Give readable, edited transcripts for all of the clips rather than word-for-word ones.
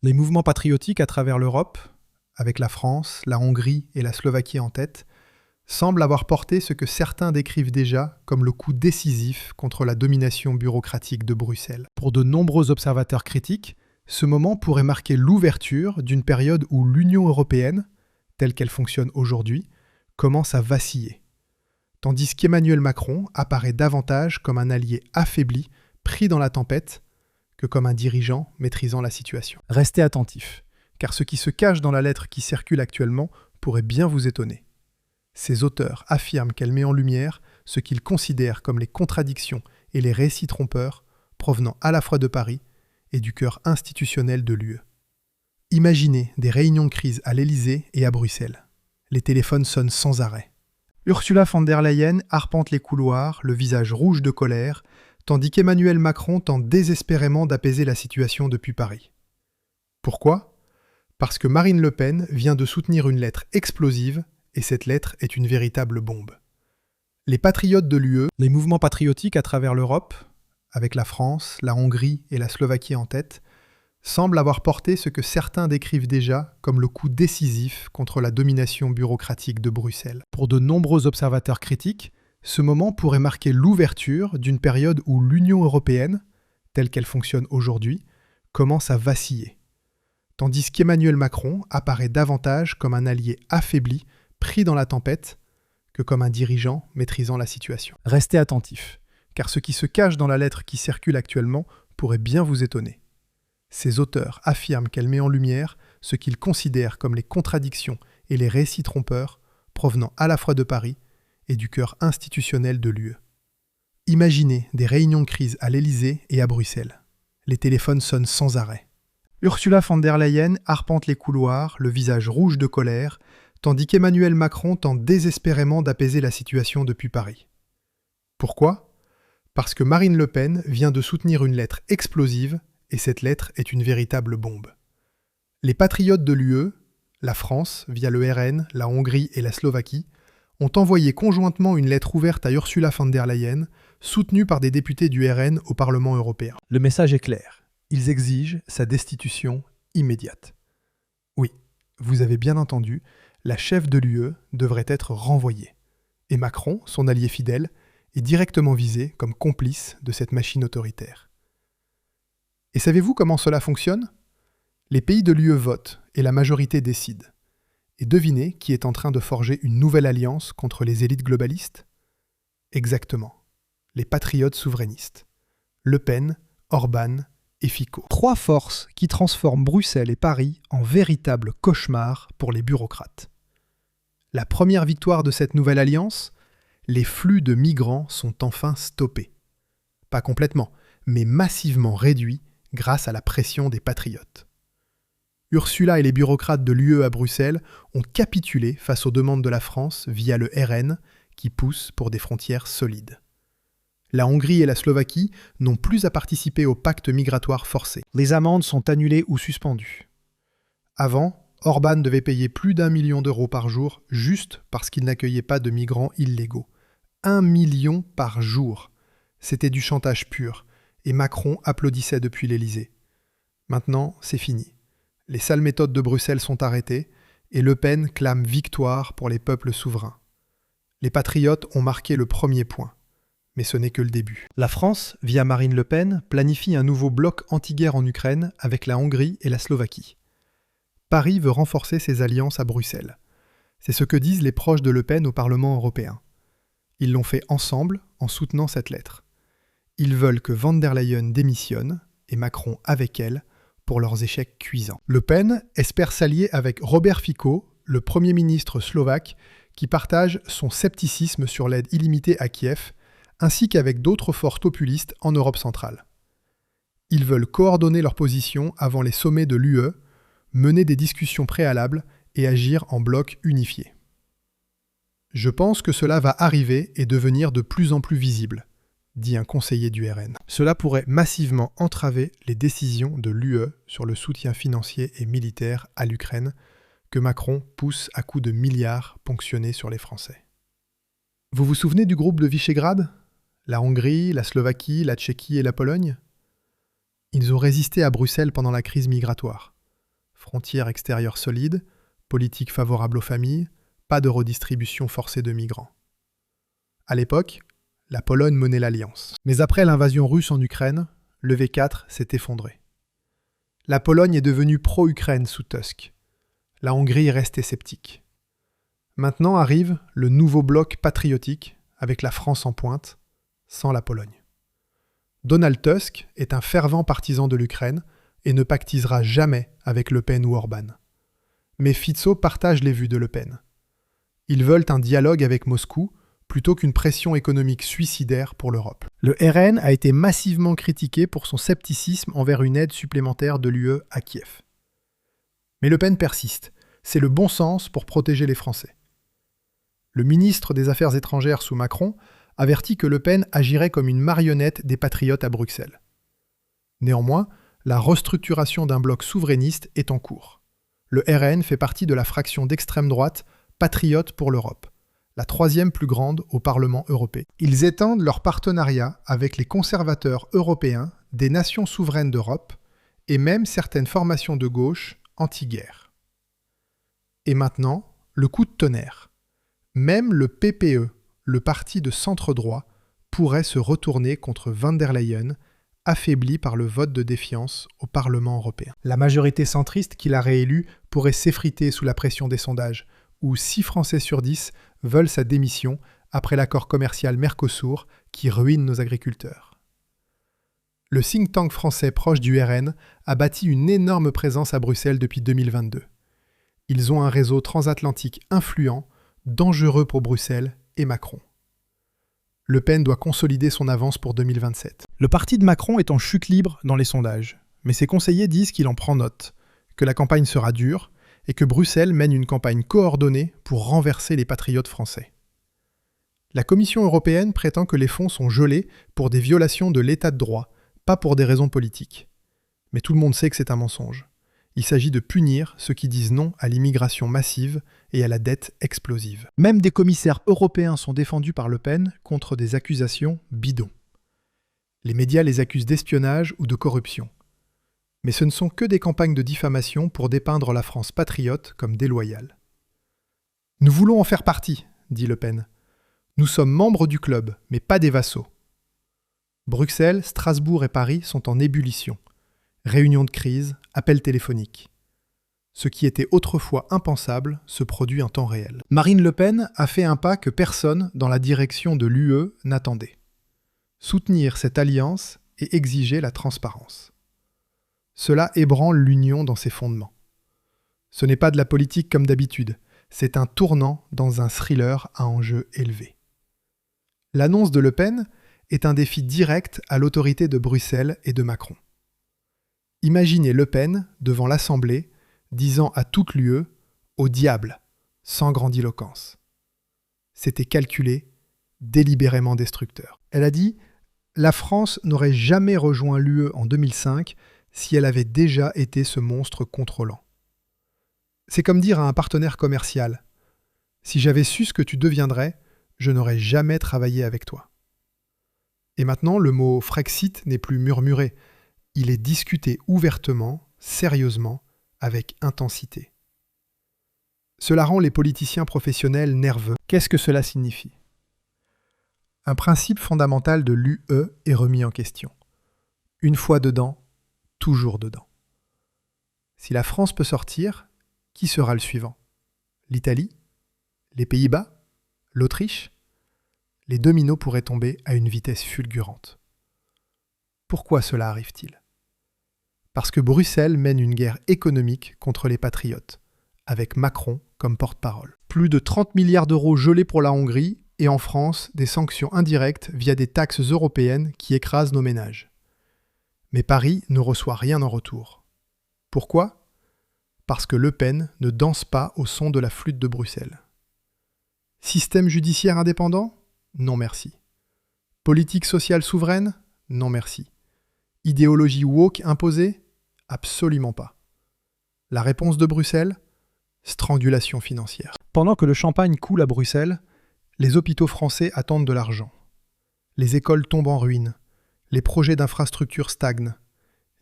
Les mouvements patriotiques à travers l'Europe, avec la France, la Hongrie et la Slovaquie en tête, semblent avoir porté ce que certains décrivent déjà comme le coup décisif contre la domination bureaucratique de Bruxelles. Pour de nombreux observateurs critiques, ce moment pourrait marquer l'ouverture d'une période où l'Union européenne, telle qu'elle fonctionne aujourd'hui, commence à vaciller, tandis qu'Emmanuel Macron apparaît davantage comme un allié affaibli, pris dans la tempête, que comme un dirigeant maîtrisant la situation. Restez attentifs, car ce qui se cache dans la lettre qui circule actuellement pourrait bien vous étonner. Ses auteurs affirment qu'elle met en lumière ce qu'ils considèrent comme les contradictions et les récits trompeurs provenant à la fois de Paris et du cœur institutionnel de l'UE. Imaginez des réunions de crise à l'Élysée et à Bruxelles. Les téléphones sonnent sans arrêt. Ursula von der Leyen arpente les couloirs, le visage rouge de colère, tandis qu'Emmanuel Macron tente désespérément d'apaiser la situation depuis Paris. Pourquoi ? Parce que Marine Le Pen vient de soutenir une lettre explosive, et cette lettre est une véritable bombe. Les patriotes de l'UE, les mouvements patriotiques à travers l'Europe, avec la France, la Hongrie et la Slovaquie en tête, semblent avoir porté ce que certains décrivent déjà comme le coup décisif contre la domination bureaucratique de Bruxelles. Pour de nombreux observateurs critiques, ce moment pourrait marquer l'ouverture d'une période où l'Union européenne, telle qu'elle fonctionne aujourd'hui, commence à vaciller, tandis qu'Emmanuel Macron apparaît davantage comme un allié affaibli, pris dans la tempête, que comme un dirigeant maîtrisant la situation. Restez attentifs, car ce qui se cache dans la lettre qui circule actuellement pourrait bien vous étonner. Ses auteurs affirment qu'elle met en lumière ce qu'ils considèrent comme les contradictions et les récits trompeurs provenant à la fois de Paris et du cœur institutionnel de l'UE. Imaginez des réunions de crise à l'Élysée et à Bruxelles. Les téléphones sonnent sans arrêt. Ursula von der Leyen arpente les couloirs, le visage rouge de colère, tandis qu'Emmanuel Macron tente désespérément d'apaiser la situation depuis Paris. Pourquoi ? Parce que Marine Le Pen vient de soutenir une lettre explosive, et cette lettre est une véritable bombe. Les patriotes de l'UE, la France, via le RN, la Hongrie et la Slovaquie, ont envoyé conjointement une lettre ouverte à Ursula von der Leyen, soutenue par des députés du RN au Parlement européen. Le message est clair. Ils exigent sa destitution immédiate. Oui, vous avez bien entendu, la chef de l'UE devrait être renvoyée. Et Macron, son allié fidèle, est directement visé comme complice de cette machine autoritaire. Et savez-vous comment cela fonctionne ? Les pays de l'UE votent et la majorité décide. Et devinez qui est en train de forger une nouvelle alliance contre les élites globalistes ? Exactement, les patriotes souverainistes. Le Pen, Orban et Fico. Trois forces qui transforment Bruxelles et Paris en véritables cauchemars pour les bureaucrates. La première victoire de cette nouvelle alliance ? Les flux de migrants sont enfin stoppés. Pas complètement, mais massivement réduits grâce à la pression des patriotes. Ursula et les bureaucrates de l'UE à Bruxelles ont capitulé face aux demandes de la France via le RN qui pousse pour des frontières solides. La Hongrie et la Slovaquie n'ont plus à participer au pacte migratoire forcé. Les amendes sont annulées ou suspendues. Avant, Orban devait payer plus d'1 million d'euros par jour juste parce qu'il n'accueillait pas de migrants illégaux. 1 million par jour. C'était du chantage pur, et Macron applaudissait depuis l'Élysée. Maintenant, c'est fini. Les sales méthodes de Bruxelles sont arrêtées, et Le Pen clame victoire pour les peuples souverains. Les patriotes ont marqué le premier point. Mais ce n'est que le début. La France, via Marine Le Pen, planifie un nouveau bloc anti-guerre en Ukraine avec la Hongrie et la Slovaquie. Paris veut renforcer ses alliances à Bruxelles. C'est ce que disent les proches de Le Pen au Parlement européen. Ils l'ont fait ensemble en soutenant cette lettre. Ils veulent que von der Leyen démissionne, et Macron avec elle, pour leurs échecs cuisants. Le Pen espère s'allier avec Robert Fico, le Premier ministre slovaque, qui partage son scepticisme sur l'aide illimitée à Kiev, ainsi qu'avec d'autres forces populistes en Europe centrale. Ils veulent coordonner leurs positions avant les sommets de l'UE, mener des discussions préalables et agir en bloc unifié. Je pense que cela va arriver et devenir de plus en plus visible, dit un conseiller du RN. Cela pourrait massivement entraver les décisions de l'UE sur le soutien financier et militaire à l'Ukraine que Macron pousse à coups de milliards ponctionnés sur les Français. Vous vous souvenez du groupe de Visegrad ? La Hongrie, la Slovaquie, la Tchéquie et la Pologne ? Ils ont résisté à Bruxelles pendant la crise migratoire. frontières extérieures solides, politique favorable aux familles, pas de redistribution forcée de migrants. À l'époque, la Pologne menait l'alliance. Mais après l'invasion russe en Ukraine, le V4 s'est effondré. La Pologne est devenue pro-Ukraine sous Tusk. La Hongrie est restée sceptique. Maintenant arrive le nouveau bloc patriotique, avec la France en pointe, sans la Pologne. Donald Tusk est un fervent partisan de l'Ukraine et ne pactisera jamais avec Le Pen ou Orban. Mais Fico partage les vues de Le Pen. Ils veulent un dialogue avec Moscou plutôt qu'une pression économique suicidaire pour l'Europe. Le RN a été massivement critiqué pour son scepticisme envers une aide supplémentaire de l'UE à Kiev. Mais Le Pen persiste. C'est le bon sens pour protéger les Français. Le ministre des Affaires étrangères sous Macron avertit que Le Pen agirait comme une marionnette des patriotes à Bruxelles. Néanmoins, la restructuration d'un bloc souverainiste est en cours. Le RN fait partie de la fraction d'extrême droite Patriotes pour l'Europe, la troisième plus grande au Parlement européen. Ils étendent leur partenariat avec les conservateurs européens des nations souveraines d'Europe et même certaines formations de gauche anti-guerre. Et maintenant, le coup de tonnerre. Même le PPE, le parti de centre-droit, pourrait se retourner contre von der Leyen, affaibli par le vote de défiance au Parlement européen. La majorité centriste qui l'a réélu pourrait s'effriter sous la pression des sondages, où 6 Français sur 10 veulent sa démission après l'accord commercial Mercosur qui ruine nos agriculteurs. Le think tank français proche du RN a bâti une énorme présence à Bruxelles depuis 2022. Ils ont un réseau transatlantique influent, dangereux pour Bruxelles et Macron. Le Pen doit consolider son avance pour 2027. Le parti de Macron est en chute libre dans les sondages, mais ses conseillers disent qu'il en prend note, que la campagne sera dure et que Bruxelles mène une campagne coordonnée pour renverser les patriotes français. La Commission européenne prétend que les fonds sont gelés pour des violations de l'état de droit, pas pour des raisons politiques. Mais tout le monde sait que c'est un mensonge. Il s'agit de punir ceux qui disent non à l'immigration massive et à la dette explosive. Même des commissaires européens sont défendus par Le Pen contre des accusations bidons. Les médias les accusent d'espionnage ou de corruption. Mais ce ne sont que des campagnes de diffamation pour dépeindre la France patriote comme déloyale. « Nous voulons en faire partie », dit Le Pen. « Nous sommes membres du club, mais pas des vassaux. » Bruxelles, Strasbourg et Paris sont en ébullition. Réunions de crise, appels téléphoniques. Ce qui était autrefois impensable se produit en temps réel. Marine Le Pen a fait un pas que personne dans la direction de l'UE n'attendait. Soutenir cette alliance et exiger la transparence. Cela ébranle l'Union dans ses fondements. Ce n'est pas de la politique comme d'habitude, c'est un tournant dans un thriller à enjeu élevé. L'annonce de Le Pen est un défi direct à l'autorité de Bruxelles et de Macron. Imaginez Le Pen devant l'Assemblée disant à toute l'UE « au diable », sans grandiloquence. C'était calculé, délibérément destructeur. Elle a dit « La France n'aurait jamais rejoint l'UE en 2005 si elle avait déjà été ce monstre contrôlant. » C'est comme dire à un partenaire commercial « Si j'avais su ce que tu deviendrais, je n'aurais jamais travaillé avec toi. » Et maintenant, le mot « Frexit » n'est plus murmuré. Il est discuté ouvertement, sérieusement, avec intensité. Cela rend les politiciens professionnels nerveux. Qu'est-ce que cela signifie ? Un principe fondamental de l'UE est remis en question. Une fois dedans, toujours dedans. Si la France peut sortir, qui sera le suivant ? L'Italie ? Les Pays-Bas ? L'Autriche ? Les dominos pourraient tomber à une vitesse fulgurante. Pourquoi cela arrive-t-il ? Parce que Bruxelles mène une guerre économique contre les patriotes, avec Macron comme porte-parole. Plus de 30 milliards d'euros gelés pour la Hongrie et en France, des sanctions indirectes via des taxes européennes qui écrasent nos ménages. Mais Paris ne reçoit rien en retour. Pourquoi ? Parce que Le Pen ne danse pas au son de la flûte de Bruxelles. Système judiciaire indépendant ? Non merci. Politique sociale souveraine ? Non merci. Idéologie woke imposée ? Absolument pas. La réponse de Bruxelles ? Strangulation financière. Pendant que le champagne coule à Bruxelles, les hôpitaux français attendent de l'argent. Les écoles tombent en ruine. Les projets d'infrastructures stagnent.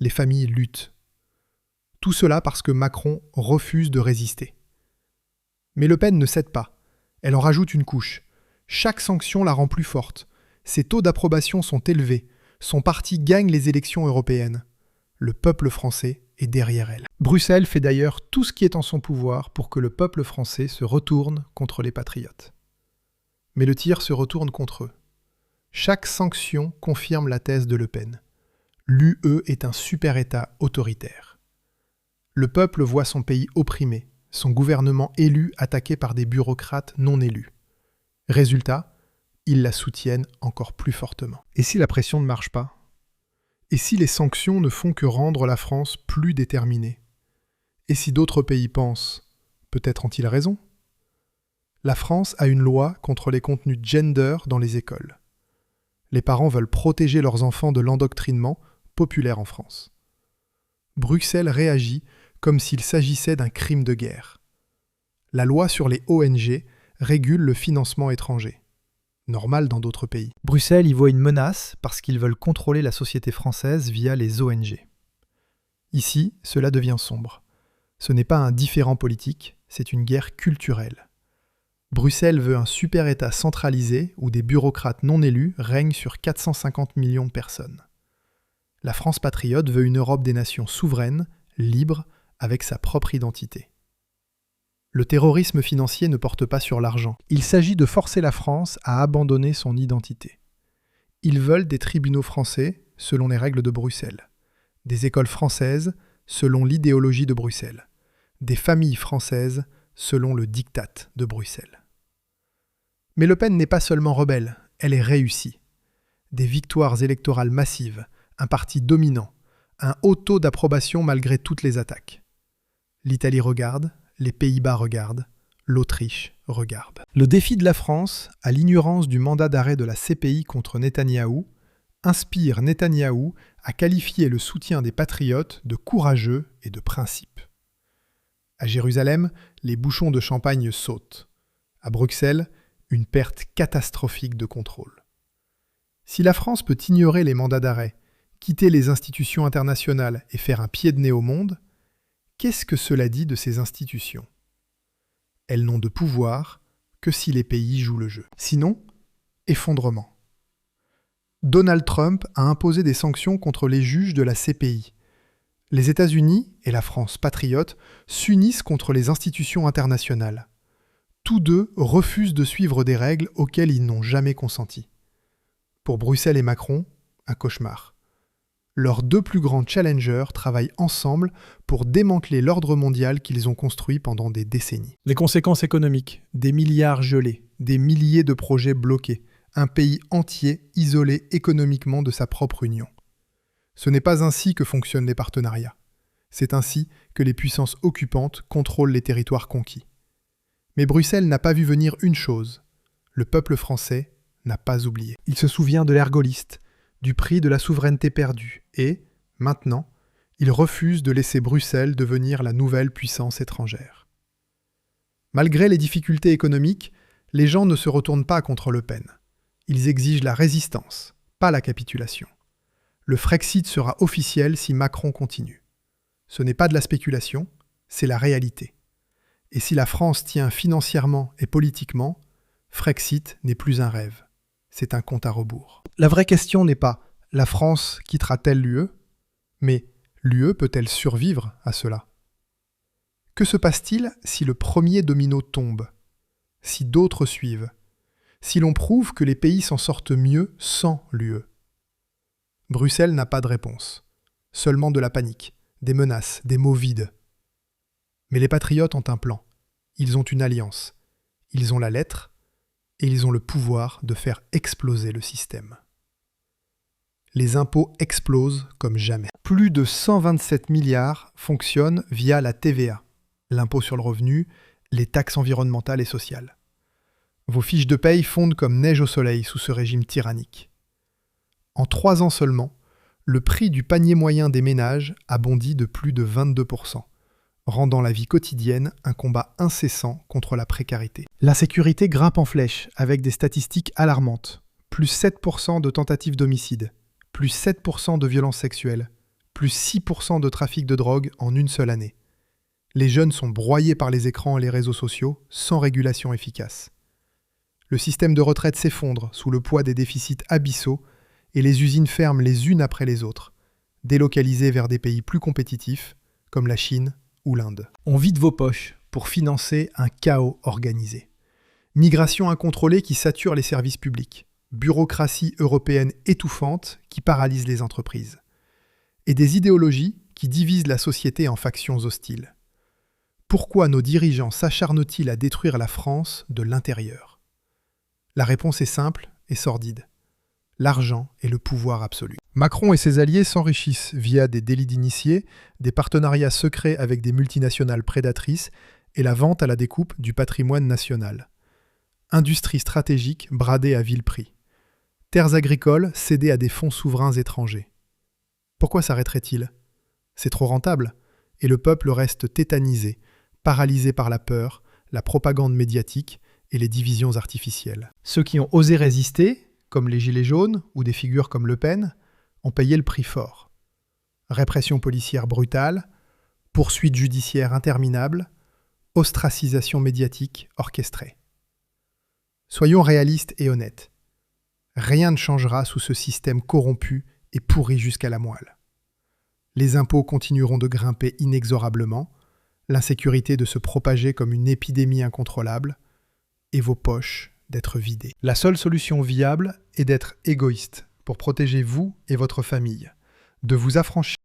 Les familles luttent. Tout cela parce que Macron refuse de résister. Mais Le Pen ne cède pas. Elle en rajoute une couche. Chaque sanction la rend plus forte. Ses taux d'approbation sont élevés. Son parti gagne les élections européennes. Le peuple français est derrière elle. Bruxelles fait d'ailleurs tout ce qui est en son pouvoir pour que le peuple français se retourne contre les patriotes. Mais le tir se retourne contre eux. Chaque sanction confirme la thèse de Le Pen. L'UE est un super-État autoritaire. Le peuple voit son pays opprimé, son gouvernement élu attaqué par des bureaucrates non élus. Résultat, ils la soutiennent encore plus fortement. Et si la pression ne marche pas ? Et si les sanctions ne font que rendre la France plus déterminée ? Et si d'autres pays pensent, peut-être ont-ils raison ? La France a une loi contre les contenus gender dans les écoles. Les parents veulent protéger leurs enfants de l'endoctrinement populaire en France. Bruxelles réagit comme s'il s'agissait d'un crime de guerre. La loi sur les ONG régule le financement étranger. Normal dans d'autres pays. Bruxelles y voit une menace parce qu'ils veulent contrôler la société française via les ONG. Ici, cela devient sombre. Ce n'est pas un différend politique, c'est une guerre culturelle. Bruxelles veut un super-État centralisé où des bureaucrates non élus règnent sur 450 millions de personnes. La France patriote veut une Europe des nations souveraines, libre, avec sa propre identité. Le terrorisme financier ne porte pas sur l'argent. Il s'agit de forcer la France à abandonner son identité. Ils veulent des tribunaux français selon les règles de Bruxelles, des écoles françaises selon l'idéologie de Bruxelles, des familles françaises selon le diktat de Bruxelles. Mais Le Pen n'est pas seulement rebelle, elle est réussie. Des victoires électorales massives, un parti dominant, un haut taux d'approbation malgré toutes les attaques. L'Italie regarde, les Pays-Bas regardent, l'Autriche regarde. Le défi de la France, à l'ignorance du mandat d'arrêt de la CPI contre Netanyahou, inspire Netanyahou à qualifier le soutien des patriotes de courageux et de principe. À Jérusalem, les bouchons de champagne sautent. À Bruxelles, une perte catastrophique de contrôle. Si la France peut ignorer les mandats d'arrêt, quitter les institutions internationales et faire un pied de nez au monde, qu'est-ce que cela dit de ces institutions ? Elles n'ont de pouvoir que si les pays jouent le jeu. Sinon, effondrement. Donald Trump a imposé des sanctions contre les juges de la CPI. Les États-Unis et la France patriote s'unissent contre les institutions internationales. Tous deux refusent de suivre des règles auxquelles ils n'ont jamais consenti. Pour Bruxelles et Macron, un cauchemar. Leurs deux plus grands challengers travaillent ensemble pour démanteler l'ordre mondial qu'ils ont construit pendant des décennies. Les conséquences économiques, des milliards gelés, des milliers de projets bloqués, un pays entier isolé économiquement de sa propre union. Ce n'est pas ainsi que fonctionnent les partenariats. C'est ainsi que les puissances occupantes contrôlent les territoires conquis. Mais Bruxelles n'a pas vu venir une chose. Le peuple français n'a pas oublié. Il se souvient de l'ère gaulliste, du prix de la souveraineté perdue, et, maintenant, il refuse de laisser Bruxelles devenir la nouvelle puissance étrangère. Malgré les difficultés économiques, les gens ne se retournent pas contre Le Pen. Ils exigent la résistance, pas la capitulation. Le Frexit sera officiel si Macron continue. Ce n'est pas de la spéculation, c'est la réalité. Et si la France tient financièrement et politiquement, Frexit n'est plus un rêve. C'est un compte à rebours. La vraie question n'est pas « la France quittera-t-elle l'UE ?» mais « l'UE peut-elle survivre à cela ?» Que se passe-t-il si le premier domino tombe ? Si d'autres suivent ? Si l'on prouve que les pays s'en sortent mieux sans l'UE ? Bruxelles n'a pas de réponse. Seulement de la panique, des menaces, des mots vides. Mais les patriotes ont un plan. Ils ont une alliance. Ils ont la lettre. Et ils ont le pouvoir de faire exploser le système. Les impôts explosent comme jamais. Plus de 127 milliards fonctionnent via la TVA, l'impôt sur le revenu, les taxes environnementales et sociales. Vos fiches de paye fondent comme neige au soleil sous ce régime tyrannique. En 3 ans seulement, le prix du panier moyen des ménages a bondi de plus de 22%. Rendant la vie quotidienne un combat incessant contre la précarité. L'insécurité grimpe en flèche avec des statistiques alarmantes. Plus 7% de tentatives d'homicide, plus 7% de violences sexuelles, plus 6% de trafic de drogue en une seule année. Les jeunes sont broyés par les écrans et les réseaux sociaux, sans régulation efficace. Le système de retraite s'effondre sous le poids des déficits abyssaux et les usines ferment les unes après les autres, délocalisées vers des pays plus compétitifs, comme la Chine ou l'Inde. On vide vos poches pour financer un chaos organisé. Migration incontrôlée qui sature les services publics. Bureaucratie européenne étouffante qui paralyse les entreprises. Et des idéologies qui divisent la société en factions hostiles. Pourquoi nos dirigeants s'acharnent-ils à détruire la France de l'intérieur ? La réponse est simple et sordide. L'argent est le pouvoir absolu. Macron et ses alliés s'enrichissent via des délits d'initiés, des partenariats secrets avec des multinationales prédatrices et la vente à la découpe du patrimoine national. Industrie stratégique bradée à vil prix. Terres agricoles cédées à des fonds souverains étrangers. Pourquoi s'arrêterait-il ? C'est trop rentable, et le peuple reste tétanisé, paralysé par la peur, la propagande médiatique et les divisions artificielles. Ceux qui ont osé résister, comme les Gilets jaunes ou des figures comme Le Pen, ont payé le prix fort. Répression policière brutale, poursuites judiciaires interminables, ostracisation médiatique orchestrée. Soyons réalistes et honnêtes. Rien ne changera sous ce système corrompu et pourri jusqu'à la moelle. Les impôts continueront de grimper inexorablement, l'insécurité de se propager comme une épidémie incontrôlable, et vos poches d'être vidées. La seule solution viable est d'être égoïste pour protéger vous et votre famille, de vous affranchir